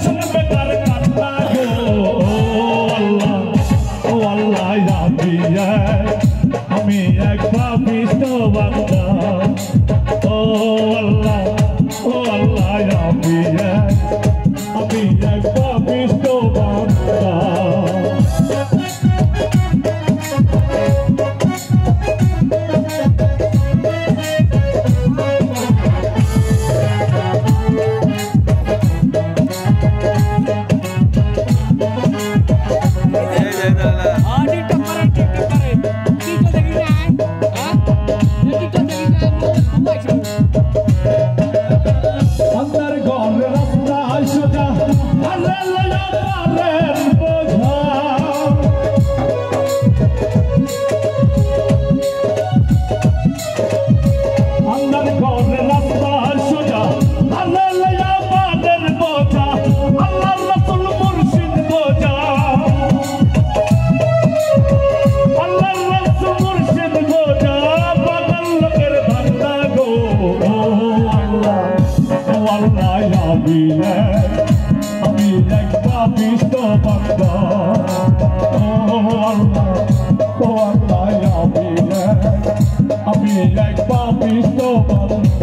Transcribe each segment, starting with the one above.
শুনবে কার কান্না গো ও আল্লাহ আমি এক পাপিষ্ঠ বান্দা ও আল্লাহ আমি এক পাপিষ্ঠ বান্দা আমি এক পাপিষ্ঠ বান্দা আমি এক পাপিষ্ঠ বান্দা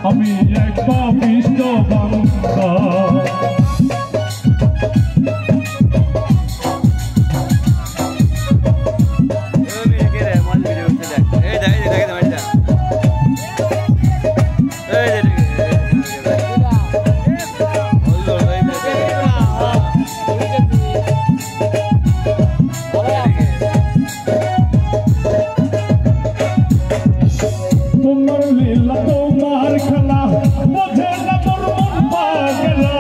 আমি এক পাপিষ্ঠ বান্দা তোমার লীলা তোমার খেলা বোঝে না মোর মন পাগলা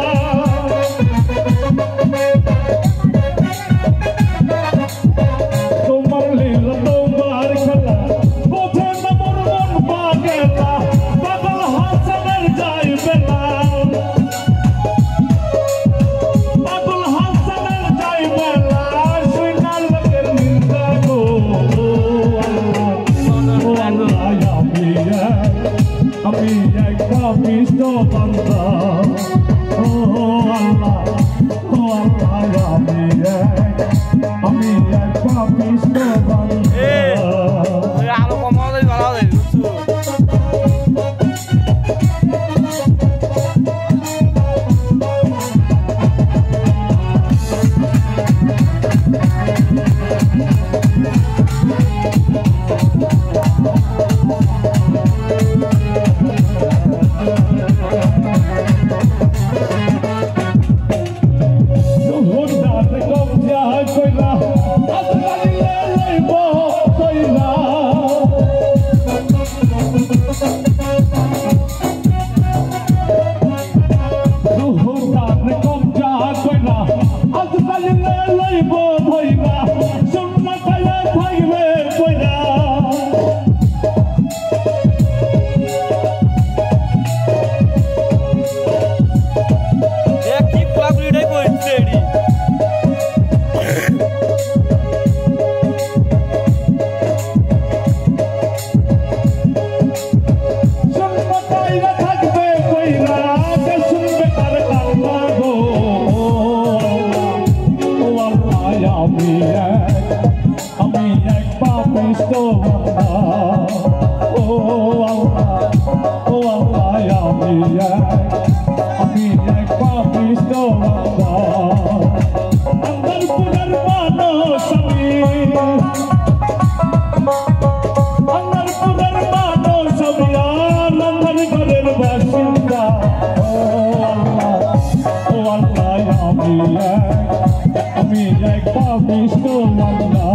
তোমার লীলা তোমার খেলা বোঝে না মোর মন পাগলা পাগল হাসানের যায় বেলা পাগল হাসানের যায় বেলা শুইনা লোকের নিন্দা গো আমি এক পাপিষ্ঠ বান্দা ও আল্লাহ আমি এক পাপিষ্ঠ বান্দা আলো কমালে ভালো হবে ও আল্লাহ আমি এক পাপিষ্ঠ বান্দা আঙ্গারপুরের মানুষ আমি আঙ্গারপুরের মানুষ আমি আর আঙ্গার ঘরের বাসিন্দা ও আল্লাহ আমি এক পাপিষ্ঠ বান্দা